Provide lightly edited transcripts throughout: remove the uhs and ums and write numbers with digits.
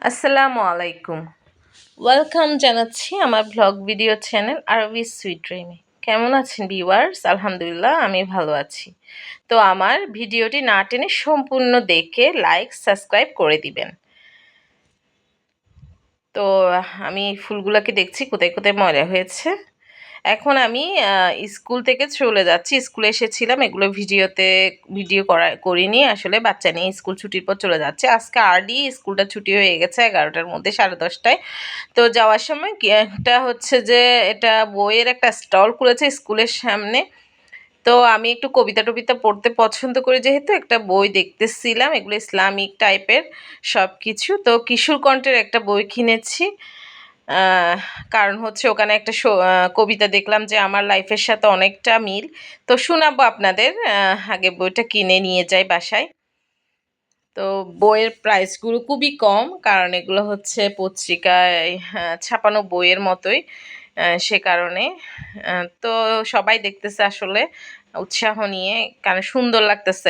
আসসালামু আলাইকুম। ওয়েলকাম জানাচ্ছি আমার ভ্লগ ভিডিও চ্যানেল আরবি সুইট ড্রিমে। কেমন আছেন ভিউয়ার্স? আলহামদুলিল্লাহ আমি ভালো আছি। তো আমার ভিডিওটি না টেনে সম্পূর্ণ দেখে লাইক, সাবস্ক্রাইব করে দিবেন। তো আমি ফুলগুলাকে দেখছি কোথায় কোথায় ময়লা হয়েছে। এখন আমি স্কুল থেকে চলে যাচ্ছি। স্কুলে এসেছিলাম, এগুলো ভিডিও করিনি আসলে, বাচ্চা নিয়ে স্কুল ছুটির পর চলে যাচ্ছে। আজকে আর্লি স্কুলটা ছুটি হয়ে গেছে 11টার মধ্যে, 10:30টায়। তো যাওয়ার সময় কি একটা হচ্ছে যে এটা বইয়ের একটা স্টল খুলেছে স্কুলের সামনে। তো আমি একটু কবিতা টবিতা পড়তে পছন্দ করি, যেহেতু একটা বই দেখতেছিলাম, এগুলো ইসলামিক টাইপের সব কিছু। তো কিশোর কণ্ঠের একটা বই কিনেছি। আহ, কারণ হচ্ছে ওখানে একটা কবিতা দেখলাম যে আমার লাইফের সাথে অনেকটা মিল। তো শোনাবো আপনাদের। আগে বইটা কিনে নিয়ে যাই বাসায়। তো বইয়ের প্রাইসগুলো খুবই কম, কারণ এগুলো হচ্ছে পত্রিকায় ছাপানো বইয়ের মতোই। সে কারণে তো সবাই দেখতেছে আসলে উৎসাহ নিয়ে, কারণ সুন্দর লাগতেছে।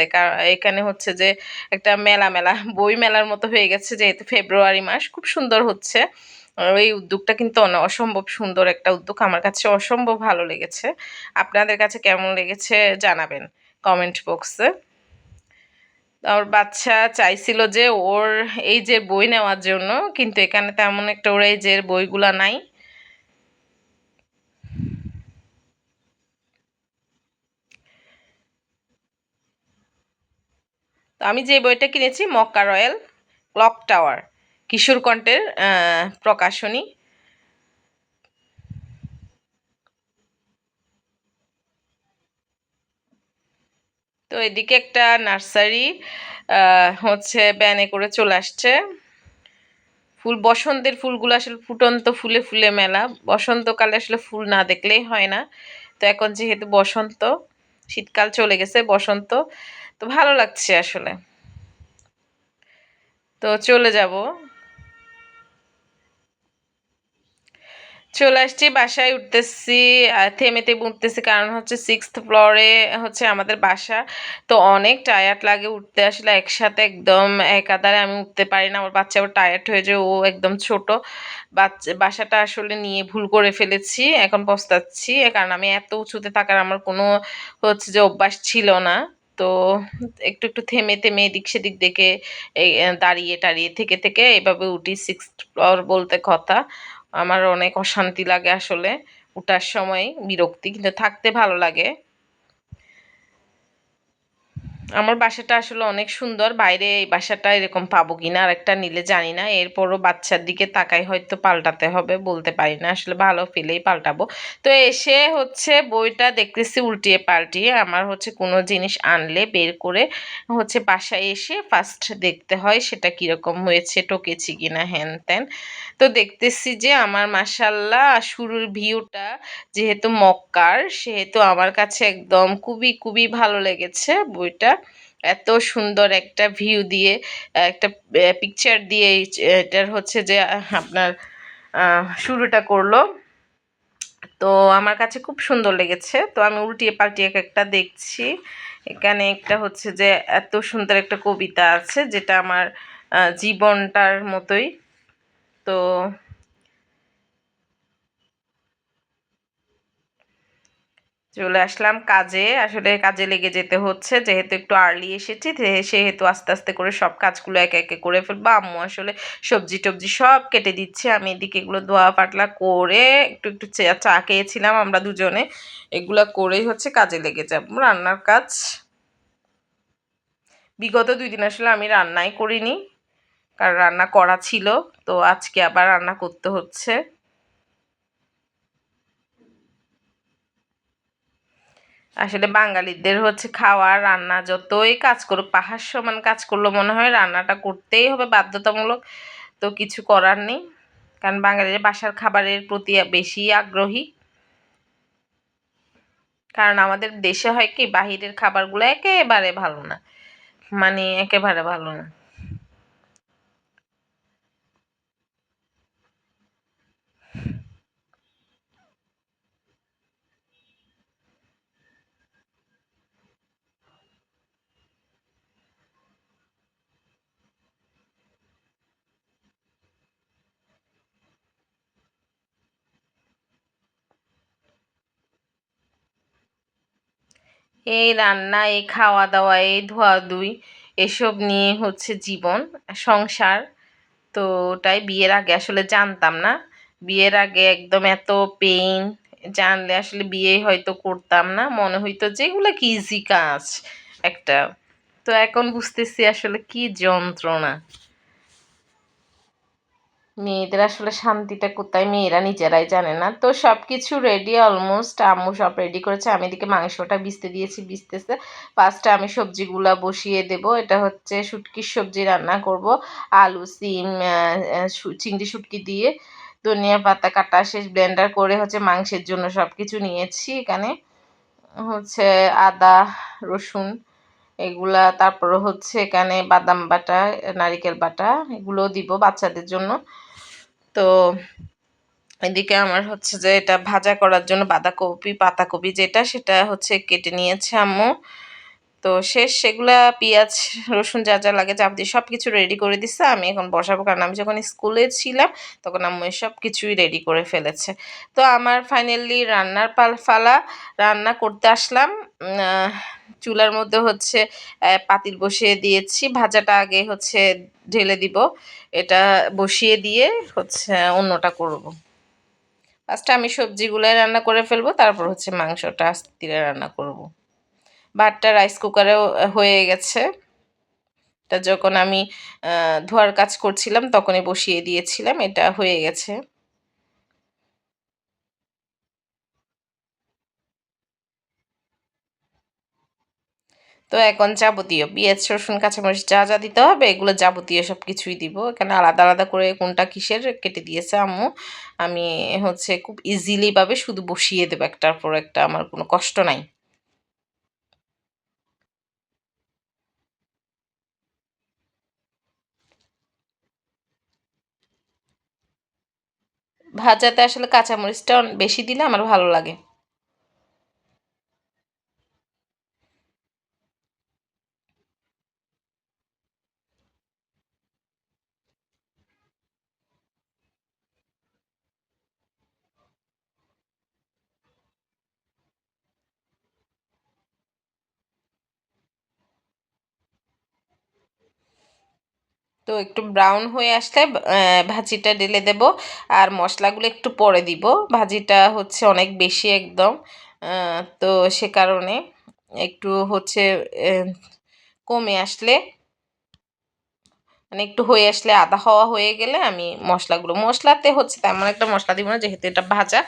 এখানে হচ্ছে যে একটা মেলা মেলা বই মেলার মতো হয়ে গেছে, যেহেতু ফেব্রুয়ারি মাস, খুব সুন্দর হচ্ছে। এই উদ্যোগটা কিন্তু অসম্ভব সুন্দর একটা উদ্যোগ, আমার কাছে অসম্ভব ভালো লেগেছে। আপনাদের কাছে কেমন লেগেছে জানাবেন কমেন্ট বক্সে। ওর বাচ্চা চাইছিল যে ওর এই যে বই নেওয়ার জন্য, কিন্তু এখানে তেমন একটা ওর এই যে বইগুলা নাই। তো আমি যে বইটা কিনেছি মক্কা রয়্যাল ক্লক টাওয়ার, কিশোর কণ্ঠের প্রকাশনী। তো এদিকে একটা নার্সারি হচ্ছে ব্যানে করে চলে আসছে। বসন্তের ফুলগুলো আসলে ফুটন্ত ফুলে ফুলে মেলা, বসন্তকালে আসলে ফুল না দেখলেই হয় না। তো এখন যেহেতু বসন্ত, শীতকাল চলে গেছে, বসন্ত, তো ভালো লাগছে আসলে। তো চলে যাব, চলে আসছি, বাসায় উঠতেছি। থেমে থেমে উঠতেছি, কারণ হচ্ছে 6th ফ্লোরে হচ্ছে আমাদের বাসা। তো অনেক টায়ার্ড লাগে উঠতে, আসলে একসাথে একদম একাধারে আমি উঠতে পারি না। আমার বাচ্চা আবার টায়ার্ড হয়ে যায়, ও একদম ছোট বাসাটা আসলে নিয়ে ভুল করে ফেলেছি, এখন পস্তাচ্ছি। কারণ আমি এত উঁচুতে থাকার আমার কোনো হচ্ছে যে অভ্যাস ছিল না। তো একটু একটু থেমে থেমে এদিক সেদিক দেখে এই দাঁড়িয়ে টাড়িয়ে থেকে থেকে এভাবে উঠি। 6th ফ্লোর বলতে কথা, আমার অনেক অশান্তি লাগে আসলে উঠার সময়, বিরক্তি, কিন্তু থাকতে ভালো লাগে। আমার বাসাটা আসলে অনেক সুন্দর, বাইরে এই বাসাটা এরকম পাবো কিনা আর একটা নিলে জানি না। এরপরও বাচ্চার দিকে তাকাই, হয়তো পাল্টাতে হবে, বলতে পারি না আসলে, ভালো ফেলেই পাল্টাবো। তো এসে হচ্ছে বইটা দেখতেছি উল্টিয়ে পাল্টিয়ে। আমার হচ্ছে কোনো জিনিস আনলে বের করে হচ্ছে বাসায় এসে ফার্স্ট দেখতে হয় সেটা কিরকম হয়েছে, টকেছি কিনা, হ্যান ত্যান। তো দেখতেছি যে আমার মাশাল্লাহ শুরুর ভিউটা যেহেতু মক্কার, সেহেতু আমার কাছে একদম খুবই খুবই ভালো লেগেছে বইটা। এত সুন্দর একটা ভিউ দিয়ে, একটা পিকচার দিয়ে এটার হচ্ছে যে আপনার শুরুটা করলো। তো আমার কাছে খুব সুন্দর লেগেছে। তো আমি উল্টিয়ে পাল্টিয়ে একটা দেখছি। এখানে একটা হচ্ছে যে এত সুন্দর একটা কবিতা আছে, যেটা আমার জীবনটার মতোই। তো চলে আসলাম কাজে, আসলে কাজে লেগে যেতে হচ্ছে, যেহেতু একটু আর্লি এসেছি, সেহেতু আস্তে আস্তে করে সব কাজগুলো একে একে করে ফেলবো। আম্মু আসলে সবজি টবজি সব কেটে দিচ্ছে, আমি এদিকে এগুলো ধোয়া পাটলা করে একটু একটু চা চা খেয়েছিলাম আমরা দুজনে। এগুলা করেই হচ্ছে কাজে লেগে যাব, রান্নার কাজ। বিগত 2 দিন আসলে আমি রান্নাই করিনি, কারণ রান্না করা ছিল। তো আজকে আবার রান্না করতে হচ্ছে। আসলে বাঙালিদের হচ্ছে খাওয়া রান্না যতই কাজ করুক, পাহাড় সমান কাজ করলেও মনে হয় রান্নাটা করতেই হবে বাধ্যতামূলক। তো কিছু করার নেই, কারণ বাঙালিরা বাসার খাবারের প্রতি বেশি আগ্রহী। কারণ আমাদের দেশে হয় কি, বাহিরের খাবারগুলো একেবারে ভালো না, মানে একেবারে ভালো না। এই রান্না, এই খাওয়া দাওয়া, এই ধোয়াধুয়ি, এসব নিয়ে হচ্ছে জীবন, সংসার। তো ওটাই বিয়ের আগে আসলে জানতাম না। বিয়ের আগে একদম এত পেইন, জানলে আসলে বিয়ে হয়তো করতাম না, মনে হইতো যে এগুলো কি ইজি কাজ একটা। তো এখন বুঝতেছি আসলে কি যন্ত্রণা। মেয়েদের আসলে শান্তিটা কোথায় মেয়েরা নিজেরাই জানে না। তো সবকিছু রেডি অলমোস্ট, আম্মু সব রেডি করেছে, আমি এদিকে মাংসটা ভিজতে দিয়েছি, ভিজতেছে। ফার্স্টে আমি সবজিগুলা বসিয়ে দেব। এটা হচ্ছে শুটকির সবজি রান্না করব, আলু, সিম, চিংড়ি শুটকি দিয়ে। ধনিয়া পাতা কাটা শেষ, ব্লেন্ডার করে হচ্ছে মাংসের জন্য সবকিছু নিয়েছি এখানে। হচ্ছে আদা, রসুন এগুলা, তারপরে হচ্ছে এখানে বাদাম বাটা, নারিকেল বাটা, এগুলো দিব বাচ্চাদের জন্য। তো এদিকে আমার হচ্ছে যে এটা ভাজা করার জন্য বাঁধাকপি, পাতাকপি যেটা, সেটা হচ্ছে কেটে নিয়েছে আম্মু। তো শেষ, সেগুলা পেঁয়াজ, রসুন যা যা লাগে যাবতীয় সব কিছু রেডি করে দিচ্ছে। আমি এখন বসাবো, কারণ আমি যখন স্কুলে ছিলাম তখন আম্মু সব কিছুই রেডি করে ফেলেছে। তো আমার ফাইনালি রান্নার ফালা, রান্না করতে আসলাম। চুলার মধ্যে হচ্ছে পাতিল বসিয়ে দিয়েছি, ভাজাটা আগে হচ্ছে ঢেলে দিব, এটা বসিয়ে দিয়ে হচ্ছে অন্যটা করব। ফার্স্টে আমি সবজিগুলাই রান্না করে ফেলবো, তারপর হচ্ছে মাংসটা আস্তে ধীরে রান্না করব। ভাতটা রাইস কুকারেও হয়ে গেছে। এটা যখন আমি ধোয়ার কাজ করছিলাম তখনই বসিয়ে দিয়েছিলাম, এটা হয়ে গেছে। তো এখন যাবতীয় পেঁয়াজ, রসুন, কাঁচামরিচ যা যা দিতে হবে এগুলো যাবতীয় সব কিছুই দিব। এখানে আলাদা আলাদা করে কোনটা কিসের কেটে দিয়েছে আম্মু। আমি হচ্ছে খুব ইজিলি ভাবে শুধু বসিয়ে দেবো একটার পর একটা, আমার কোনো কষ্ট নাই। ভাজাতে আসলে কাঁচামরিচটা বেশি দিলে আমার ভালো লাগে। তো একটু ব্রাউন হয়ে আসলে ভাজিটা ঢেলে দেব, আর মশলাগুলো একটু পরে দিব। ভাজিটা হচ্ছে অনেক বেশি একদম, তো সে কারণে একটু হচ্ছে কমে আসলে, মানে একটু হয়ে আসলে, আদা হওয়া হয়ে গেলে আমি মশলাতে হচ্ছে তেমন একটা মশলা দিব না, যেহেতু এটা ভাজা,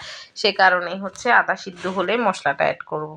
সে কারণেই হচ্ছে আদা সিদ্ধ হলে মশলাটা অ্যাড করব।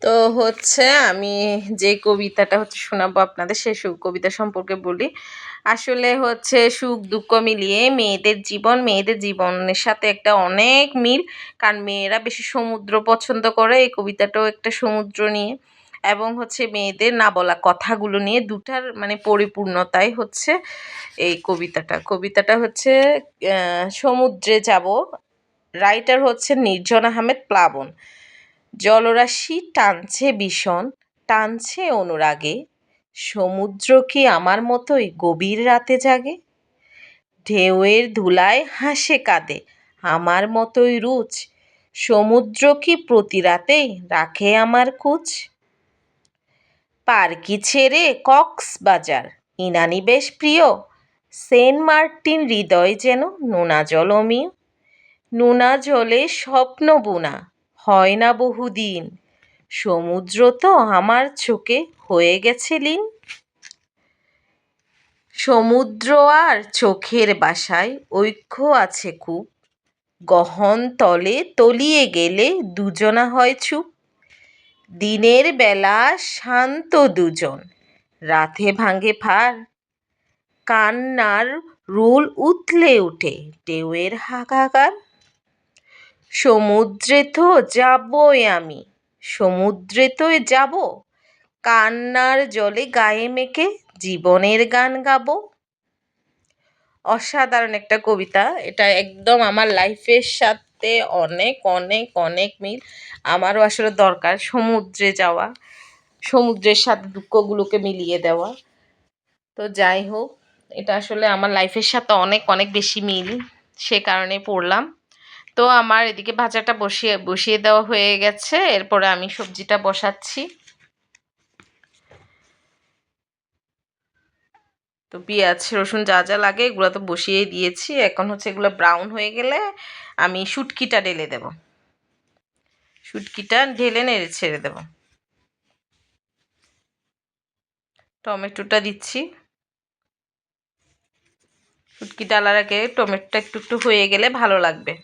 তো হচ্ছে আমি যে কবিতাটা হচ্ছে শোনাবো আপনাদের, সেই কবিতা সম্পর্কে বলি। আসলে হচ্ছে সুখ দুঃখ মিলিয়ে মেয়েদের জীবন, মেয়েদের জীবনের সাথে একটা অনেক মিল, কারণ মেয়েরা বেশি সমুদ্র পছন্দ করে। এই কবিতাটাও একটা সমুদ্র নিয়ে, এবং হচ্ছে মেয়েদের না বলা কথাগুলো নিয়ে, দুটার মানে পরিপূর্ণতাই হচ্ছে এই কবিতাটা হচ্ছে সমুদ্রে যাব। রাইটার হচ্ছে নির্জন আহমেদ প্লাবন। জলরাশি টানছে ভীষণ, টানছে অনুরাগে, সমুদ্র কি আমার মতোই গভীর রাতে জাগে? ঢেউয়ের ধুলায় হাসে কাঁদে আমার মতোই রুচ, সমুদ্র কি প্রতি রাতেই রাখে আমার কুচ? পার্কি ছেড়ে কক্সবাজার ইনানি বেশ প্রিয়, সেন্ট মার্টিন হৃদয় যেন নোনা জল অমিয়, নোনা জলে স্বপ্ন বুনা হয় না বহুদিন, সমুদ্র তো আমার চোখে হয়ে গেছে লীন। সমুদ্র আর চোখের বাসায় ঐক্য আছে খুব, গহন তলে তলিয়ে গেলে দুজনা হয় চুপ, দিনের বেলা শান্ত দুজন, রাতে ভাঙে ফার, কান্নার রোল উথলে ওঠে ঢেউয়ের হাহাকার। সমুদ্রে তো যাবই আমি, সমুদ্রে তো যাব, কান্নার জলে গায়ে মেখে জীবনের গান গাবো। অসাধারণ একটা কবিতা, এটা একদম আমার লাইফের সাথে অনেক অনেক অনেক মিল। আমারও আসলে দরকার সমুদ্রে যাওয়া, সমুদ্রের সাথে দুঃখগুলোকে মিলিয়ে দেওয়া। তো যাই হোক, এটা আসলে আমার লাইফের সাথে অনেক অনেক বেশি মিল, সে কারণে পড়লাম। তো আমার এদিকে ভাজাটা বসিয়ে বসিয়ে দেওয়া হয়ে গেছে, এরপরে আমি সবজিটা বসাচ্ছি। তো পেঁয়াজ রসুন যা যা লাগে এগুলো তো বসিয়ে দিয়েছি, এখন হচ্ছে এগুলো ব্রাউন হয়ে গেলে আমি শুটকিটা ঢেলে দেব, শুটকিটা ঢেলে নেড়ে ছেড়ে দেব। টমেটোটা দিচ্ছি, শুটকি ডালার আগে টমেটোটা একটু একটু হয়ে গেলে ভালো লাগবে।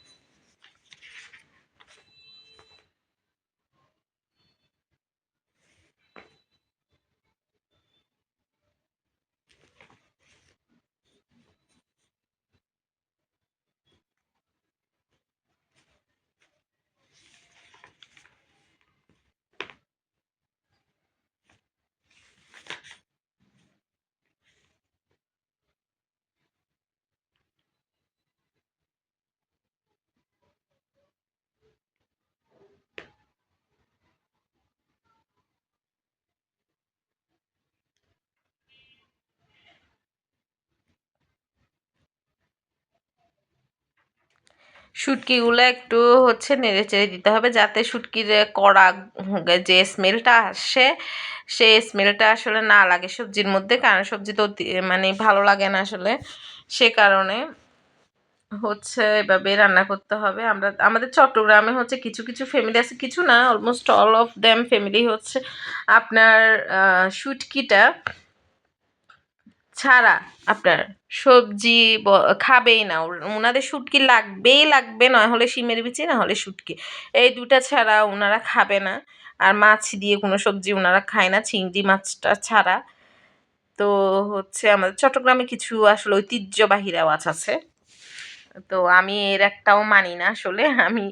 শুটকিগুলো একটু হচ্ছে নেড়ে চেড়ে দিতে হবে যাতে শুটকির কড়া যে স্মেলটা আসে সেই স্মেলটা আসলে না লাগে সবজির মধ্যে, কারণ সবজি তো মানে ভালো লাগে না আসলে, সে কারণে হচ্ছে এভাবে রান্না করতে হবে। আমরা আমাদের চট্টগ্রামে হচ্ছে কিছু কিছু ফ্যামিলি আছে, কিছু না almost all of them family হচ্ছে আপনার শুটকিটা ছাড়া আপনার সবজি খাবেই না, ওনাদের শুটকি লাগবেই লাগবে, নয় হলে শিমের বিচি না হলে শুটকি, এই দুটা ছাড়া ওনারা খাবে না। আর মাছ দিয়ে কোনো সবজি ওনারা খায় না, চিংড়ি মাছটা ছাড়া। তো হচ্ছে আমাদের চট্টগ্রামে কিছু আসলে ঐতিহ্যবাহী রেওয়াজ আছে, তো আমি এর একটাও মানি না আসলে। আমি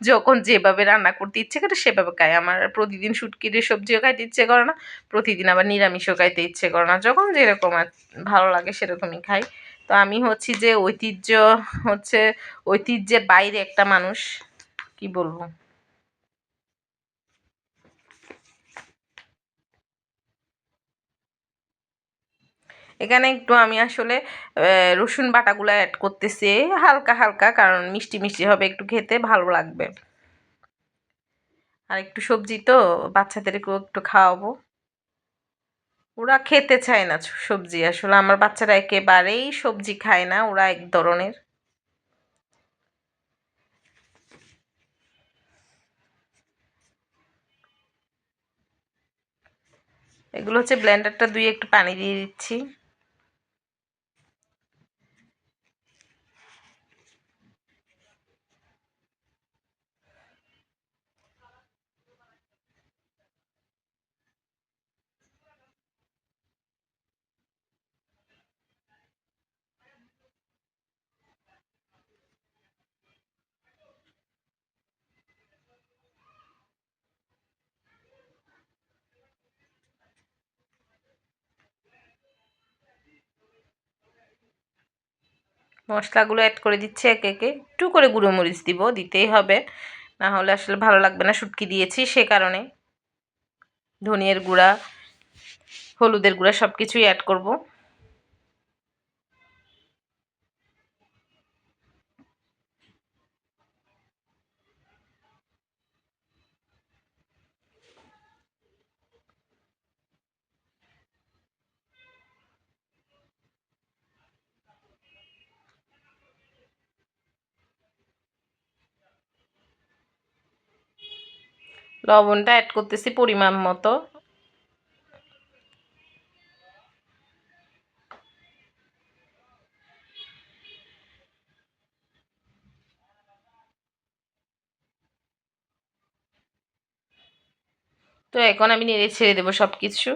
যখন যেভাবে রান্না করতে ইচ্ছে করে সেভাবে খাই, আমার প্রতিদিন শুটকির সবজিও খাইতে ইচ্ছে করে না, প্রতিদিন আবার নিরামিষও খাইতে ইচ্ছে করে না, যখন যেরকম আর ভালো লাগে সেরকমই খাই। তো আমি হচ্ছি যে ঐতিহ্য হচ্ছে ঐতিহ্যের বাইরে একটা মানুষ, কি বলবো। এখানে একটু আমি আসলে রসুন বাটাগুলো অ্যাড করতেছি হালকা হালকা, কারণ মিষ্টি মিষ্টি হবে, একটু খেতে ভালো লাগবে। আর একটু সবজি তো বাচ্চাদেরকেও একটু খাওয়াবো, ওরা খেতে চায় না সবজি, আসলে আমার বাচ্চারা একেবারেই সবজি খায় না, ওরা এক ধরনের। এগুলো হচ্ছে ব্লেন্ডারটা ধুয়ে একটু পানি দিয়ে দিচ্ছি। মশলাগুলো অ্যাড করে দিচ্ছি একে একে, একটু করে গুঁড়ো মরিচ দিব, দিতেই হবে, না হলে আসলে ভালো লাগবে না, শুটকি দিয়েছি সে কারণে। ধনিয়ার গুঁড়া, হলুদের গুঁড়া সব কিছুই অ্যাড করব। লবণটা অ্যাড করতেছি পরিমাণ মতো। তো এখন আমি নেড়ে ছেড়ে দেবো সব কিছু।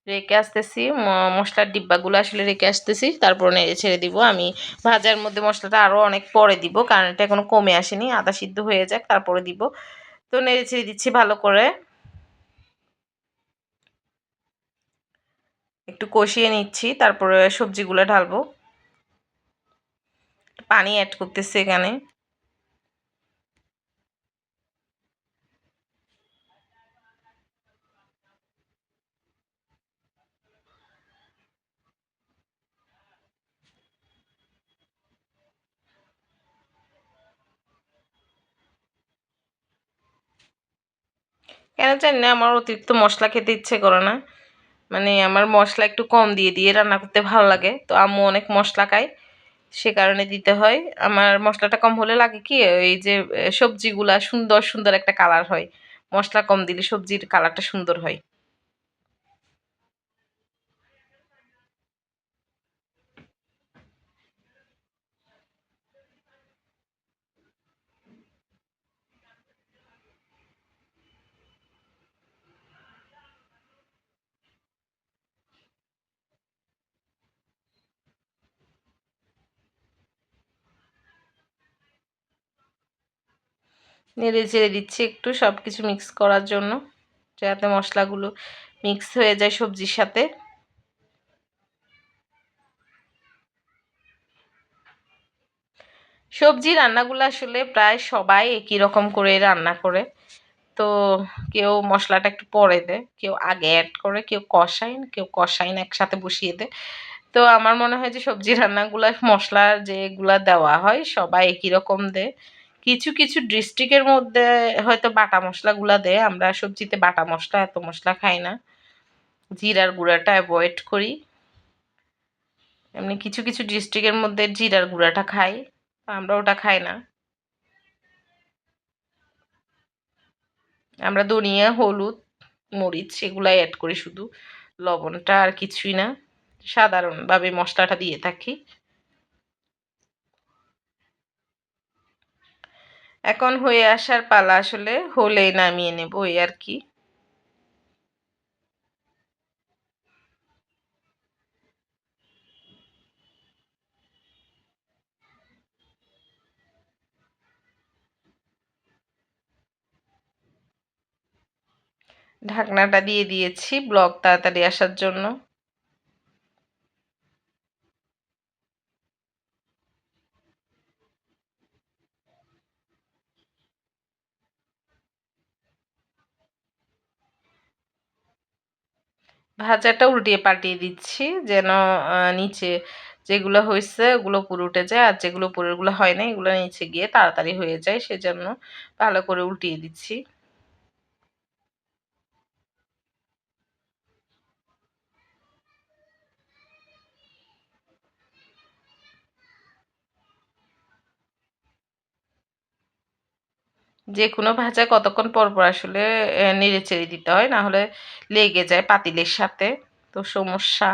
রেখে আসতেছি, মশলার ডিব্বাগুলো আসলে রেখে আসতেছি, তারপর নেড়ে ছেড়ে দিব। আমি ভাজার মধ্যে মশলাটা আরও অনেক পরে দিব, কারণ এটা এখনো কমে আসেনি, আদা সিদ্ধ হয়ে যাক তারপরে দিব। তো নেড়ে ছেড়ে দিচ্ছি ভালো করে, একটু কষিয়ে নিচ্ছি, তারপরে সবজিগুলো ঢালবো। পানি অ্যাড করতেছি এখানে। কেন জানি না আমার অতিরিক্ত মশলা খেতে ইচ্ছে করে না, মানে আমার মশলা একটু কম দিয়ে দিয়ে রান্না করতে ভালো লাগে। তো আম্মু অনেক মশলা খায়, সে কারণে দিতে হয়। আমার মশলাটা কম হলে লাগে কি, এই যে সবজিগুলা সুন্দর সুন্দর একটা কালার হয়, মশলা কম দিলে সবজির কালারটা সুন্দর হয়। নেড়ে চেড়ে দিচ্ছি একটু সব কিছু মিক্স করার জন্য, যাতে মশলাগুলো মিক্স হয়ে যায় সবজির সাথে। সবজি রান্নাগুলো আসলে প্রায় সবাই একই রকম করে রান্না করে। তো কেউ মশলাটা একটু পরে দেয়, কেউ আগে অ্যাড করে, কেউ কষায়, কেউ কষায় না একসাথে বসিয়ে দেয়। তো আমার মনে হয় যে সবজি রান্নাগুলা মশলা যেগুলা দেওয়া হয় সবাই একই রকম দেয়। কিছু কিছু ডিস্ট্রিক্টের মধ্যে হয়তো বাটা মশলাগুলা দেয়, আমরা সবজিতে বাটা মশলা এত মশলা খাই না, জিরার গুঁড়াটা অ্যাভয়েড করি। এমনি কিছু কিছু ডিস্ট্রিক্টের মধ্যে জিরার গুঁড়াটা খাই, আমরা ওটা খাই না। আমরা ধনিয়া, হলুদ, মরিচ এগুলাই অ্যাড করি শুধু, লবণটা আর কিছুই না, সাধারণভাবে মশলাটা দিয়ে থাকি। এখন হয়ে আসার পালা, আসলে হলেই নামিয়ে নেব এই আর কি। ঢাকনাটা দিয়ে দিয়েছি ব্লক তাড়াতাড়ি আসার জন্য। ভাজাটা উল্টিয়ে পাল্টিয়ে দিচ্ছি, যেন নিচে যেগুলো হয়েছে ওগুলো উপরে উঠে যায়, আর যেগুলো উপরেরগুলো হয় না এগুলো নিচে গিয়ে তাড়াতাড়ি হয়ে যায়, সেজন্য ভালো করে উল্টিয়ে দিচ্ছি। যে কোনো ভাজা কতক্ষণ পর পর আসলে নেড়ে চেড়ে দিতে হয়, না হলে লেগে যায় পাতিলের সাথে, তো সমস্যা।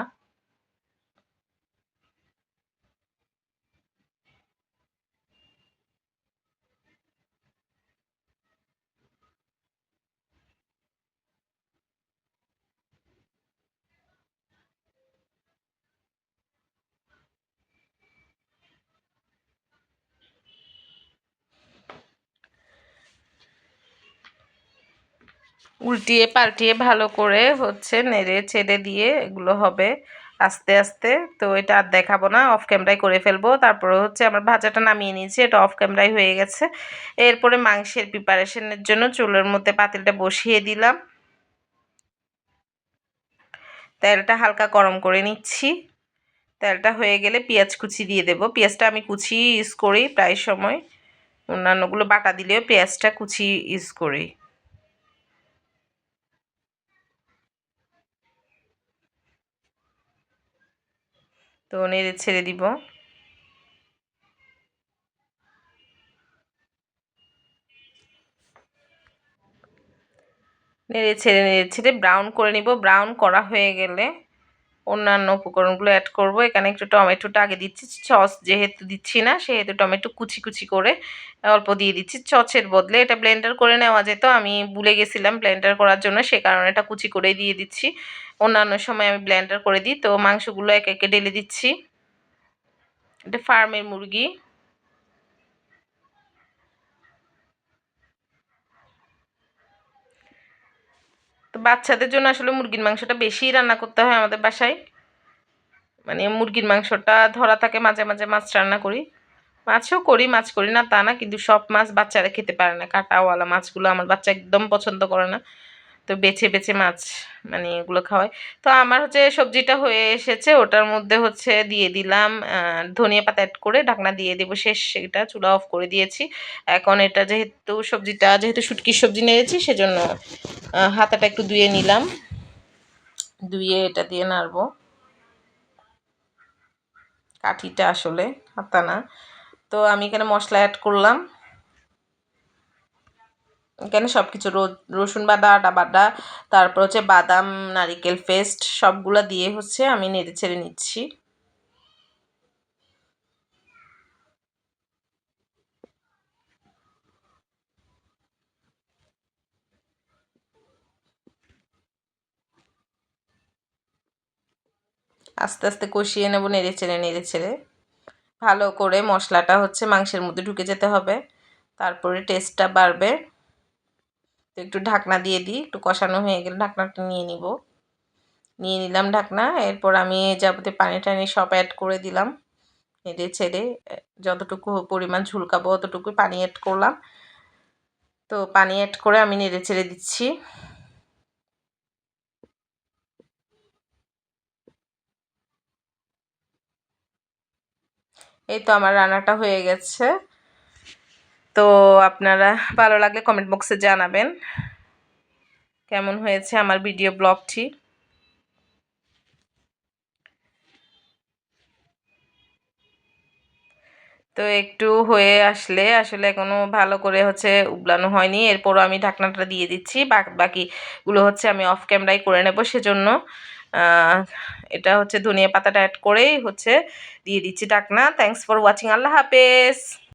উল্টিয়ে পাল্টিয়ে ভালো করে হচ্ছে নেড়ে ছেড়ে দিয়ে এগুলো হবে আস্তে আস্তে। তো এটা আর দেখাবো না, অফ ক্যামেরায় করে ফেলবো। তারপরে হচ্ছে আমার ভাজাটা নামিয়ে নিয়েছি, এটা অফ ক্যামেরায় হয়ে গেছে। এরপরে মাংসের প্রিপারেশনের জন্য চুলের মধ্যে পাতিলটা বসিয়ে দিলাম, তেলটা হালকা গরম করে নিচ্ছি। তেলটা হয়ে গেলে পেঁয়াজ কুচি দিয়ে দেবো, পেঁয়াজটা আমি কুচি ইউজ করি প্রায় সময়, অন্যান্যগুলো বাটা দিলেও পেঁয়াজটা কুচি ইউজ করি। তো নেড়ে ছেড়ে দিব, নেড়ে ছেড়ে ব্রাউন করে নিব। ব্রাউন করা হয়ে গেলে অন্যান্য উপকরণগুলো অ্যাড করব। এখানে একটু টমেটোটা আগে দিচ্ছি, সস যেহেতু দিচ্ছি না সেহেতু টমেটো কুচি কুচি করে অল্প দিয়ে দিচ্ছি। সসের বদলে এটা ব্লেন্ডার করে নেওয়া যেত, আমি ভুলে গেছিলাম ব্লেন্ডার করার জন্য, সে কারণে এটা কুচি করেই দিয়ে দিচ্ছি। অন্যান্য সময় আমি ব্লেন্ডার করে দিই। তো মাংসগুলো একে একে ঢেলে দিচ্ছি। এটা ফার্মের মুরগি। তো বাচ্চাদের জন্য আসলে মুরগির মাংসটা বেশিই রান্না করতে হয় আমাদের বাসায়। মানে মুরগির মাংসটা ধরা থাকে, মাঝে মাঝে মাছ রান্না করি, মাছও করি, মাছ করি না তা না, কিন্তু সব মাছ বাচ্চারা খেতে পারে না। কাঁটাওয়ালা মাছগুলো আমার বাচ্চা একদম পছন্দ করে না। তো বেছে বেছে মাছ মানে এগুলো খাওয়াই। তো আমার হচ্ছে সবজিটা হয়ে এসেছে, ওটার মধ্যে হচ্ছে দিয়ে দিলাম ধনিয়া পাতা অ্যাড করে ঢাকনা দিয়ে দেবো, শেষ। এটা চুলা অফ করে দিয়েছি। এখন এটা যেহেতু সবজিটা যেহেতু শুটকির সবজি নিয়েছি সেজন্য হাতাটা একটু ধুয়ে নিলাম, ধুয়ে এটা দিয়ে নাড়বো। কাঠিটা আসলে হাতা না। তো আমি এখানে মশলা অ্যাড করলাম। এখানে সব কিছু রসুন বাটা, আদা বাটা, তারপর হচ্ছে বাদাম, নারিকেল পেস্ট সবগুলা দিয়ে হচ্ছে আমি নেড়ে ছেড়ে নিচ্ছি। আস্তে আস্তে কষিয়ে নেব নেড়ে ছেড়ে নেড়ে ছেড়ে। ভালো করে মশলাটা হচ্ছে মাংসের মধ্যে ঢুকে যেতে হবে, তারপরে টেস্টটা বাড়বে। তো একটু ঢাকনা দিয়ে দিই, একটু কষানো হয়ে গেলে ঢাকনাটা নিয়ে নিব। নিয়ে নিলাম ঢাকনা। এরপর আমি যাবতীয় পানি টানি সব অ্যাড করে দিলাম, নেড়ে ছেড়ে যতটুকু পরিমাণ ঝুলকাবো অতটুকু পানি অ্যাড করলাম। তো পানি অ্যাড করে আমি নেড়ে ছেড়ে দিচ্ছি। এই তো আমার রান্নাটা হয়ে গেছে। তো আপনারা ভালো লাগলে কমেন্ট বক্সে জানাবেন কেমন হয়েছে আমার ভিডিও ব্লগটি। তো একটু হয়ে আসলে আসলে এখনো ভালো করে হচ্ছে উবলানো হয়নি, এরপরও আমি ঢাকনাটা দিয়ে দিচ্ছি। বাকিগুলো হচ্ছে আমি অফ ক্যামেরায় করে নেব, সেজন্য এটা হচ্ছে ধনিয়া পাতাটা অ্যাড করেই হচ্ছে দিয়ে দিচ্ছি ঢাকনা। Thanks for watching. আল্লাহ হাফেজ।